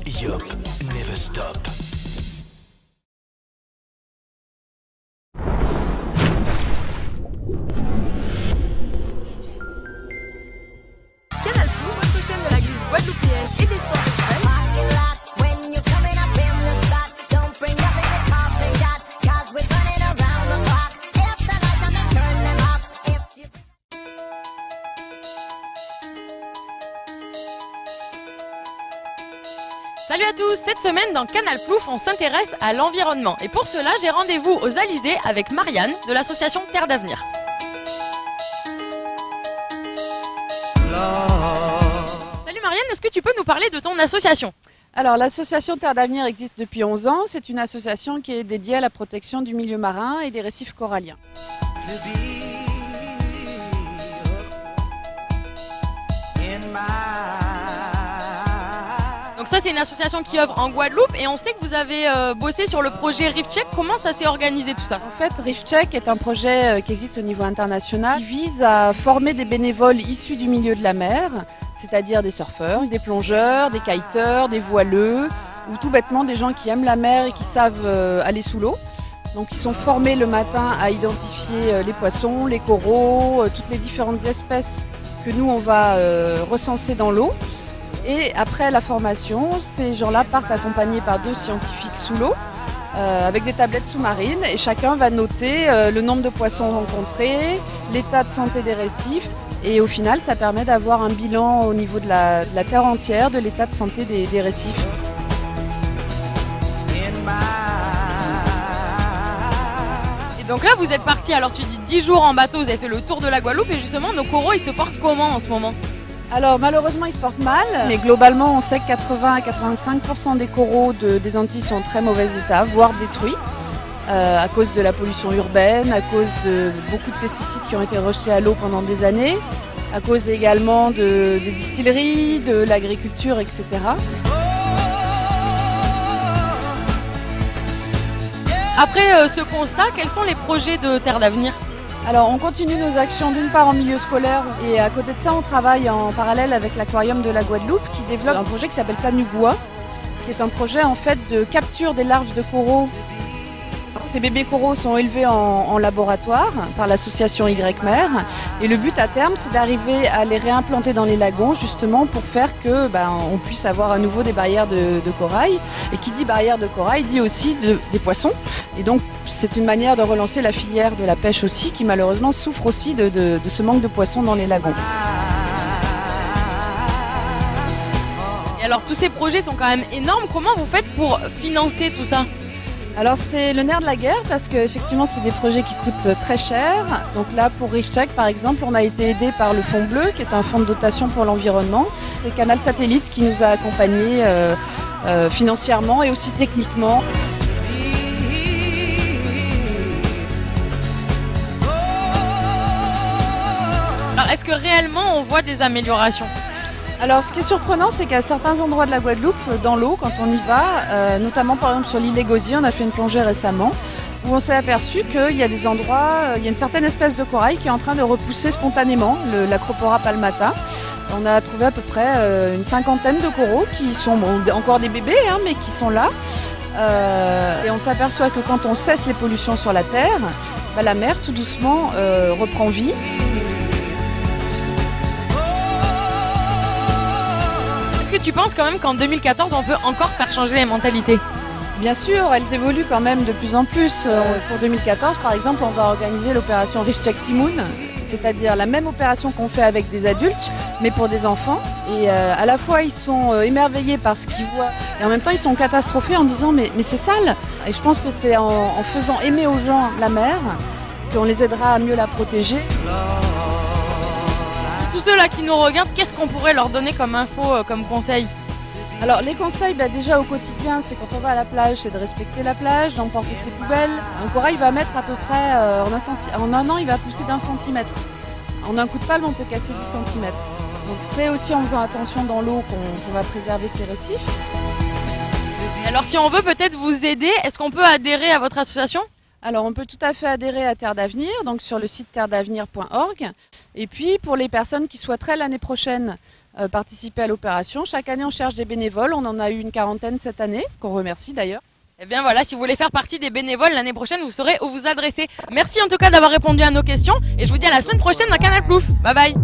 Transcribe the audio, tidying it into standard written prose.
Yup, never stop. Canal+, votre chaîne de la glisse guadeloupéenne et des sports extrêmes. Salut à tous, cette semaine dans Canal+, on s'intéresse à l'environnement. Et pour cela, j'ai rendez-vous aux Alizés avec Marianne de l'association Terre d'Avenir. Salut Marianne, est-ce que tu peux nous parler de ton association ? Alors l'association Terre d'Avenir existe depuis 11 ans. C'est une association qui est dédiée à la protection du milieu marin et des récifs coralliens. Donc ça, c'est une association qui œuvre en Guadeloupe et on sait que vous avez bossé sur le projet Reef Check. Comment ça s'est organisé tout ça ? En fait, Reef Check est un projet qui existe au niveau international qui vise à former des bénévoles issus du milieu de la mer, c'est-à-dire des surfeurs, des plongeurs, des kiteurs, des voileux ou tout bêtement des gens qui aiment la mer et qui savent aller sous l'eau. Donc ils sont formés le matin à identifier les poissons, les coraux, toutes les différentes espèces que nous on va recenser dans l'eau. Et après la formation, ces gens-là partent accompagnés par 2 scientifiques sous l'eau avec des tablettes sous-marines et chacun va noter le nombre de poissons rencontrés, l'état de santé des récifs et au final ça permet d'avoir un bilan au niveau de la terre entière de l'état de santé des récifs. Et donc là, vous êtes parti, alors tu dis 10 jours en bateau, vous avez fait le tour de la Guadeloupe et justement, nos coraux, ils se portent comment en ce moment ? Alors malheureusement ils se portent mal, mais globalement on sait que 80 à 85% des coraux des Antilles sont en très mauvais état, voire détruits, à cause de la pollution urbaine, à cause de beaucoup de pesticides qui ont été rejetés à l'eau pendant des années, à cause également des distilleries, de l'agriculture, etc. Après ce constat, quels sont les projets de Terre d'Avenir ? Alors on continue nos actions d'une part en milieu scolaire et à côté de ça on travaille en parallèle avec l'aquarium de la Guadeloupe qui développe un projet qui s'appelle Planugua, qui est un projet en fait de capture des larves de coraux. Ces bébés coraux sont élevés en laboratoire par l'association Y-Mer et le but à terme c'est d'arriver à les réimplanter dans les lagons justement pour faire que on puisse avoir à nouveau des barrières de corail. Et qui dit barrière de corail dit aussi des poissons. Et donc c'est une manière de relancer la filière de la pêche aussi qui malheureusement souffre aussi de ce manque de poissons dans les lagons. Et alors tous ces projets sont quand même énormes, comment vous faites pour financer tout ça ? Alors c'est le nerf de la guerre parce qu'effectivement c'est des projets qui coûtent très cher. Donc là pour Reef Check par exemple on a été aidé par le Fonds Bleu qui est un fonds de dotation pour l'environnement et Canal Satellite qui nous a accompagnés financièrement et aussi techniquement. Alors est-ce que réellement on voit des améliorations ? Alors ce qui est surprenant c'est qu'à certains endroits de la Guadeloupe, dans l'eau quand on y va, notamment par exemple sur l'île des Gosiers, on a fait une plongée récemment, où on s'est aperçu qu'il y a des endroits, il y a une certaine espèce de corail qui est en train de repousser spontanément, l'Acropora palmata. On a trouvé à peu près une 50aine de coraux qui sont encore des bébés hein, mais qui sont là. Et on s'aperçoit que quand on cesse les pollutions sur la terre, la mer tout doucement reprend vie. Est-ce que tu penses quand même qu'en 2014 on peut encore faire changer les mentalités ? Bien sûr, elles évoluent quand même de plus en plus. Pour 2014 par exemple, on va organiser l'opération Reef Check Timoun, c'est-à-dire la même opération qu'on fait avec des adultes, mais pour des enfants. Et à la fois ils sont émerveillés par ce qu'ils voient, et en même temps ils sont catastrophés en disant mais c'est sale. Et je pense que c'est en faisant aimer aux gens la mer qu'on les aidera à mieux la protéger. Tous ceux là qui nous regardent, qu'est-ce qu'on pourrait leur donner comme info, comme conseil ? Alors les conseils déjà au quotidien, c'est quand on va à la plage, c'est de respecter la plage, d'emporter ses poubelles. Un corail va mettre à peu près, en un an il va pousser d'1 centimètre. En un coup de palme on peut casser 10 cm. Donc c'est aussi en faisant attention dans l'eau qu'on va préserver ces récifs. Et alors si on veut peut-être vous aider, est-ce qu'on peut adhérer à votre association ? Alors on peut tout à fait adhérer à Terre d'Avenir, donc sur le site terredavenir.org. Et puis pour les personnes qui souhaiteraient l'année prochaine participer à l'opération. Chaque année, on cherche des bénévoles. On en a eu une quarantaine cette année, qu'on remercie d'ailleurs. Eh bien voilà, si vous voulez faire partie des bénévoles l'année prochaine, vous saurez où vous adresser. Merci en tout cas d'avoir répondu à nos questions et je vous dis à la semaine prochaine dans Canal Plouf. Bye bye.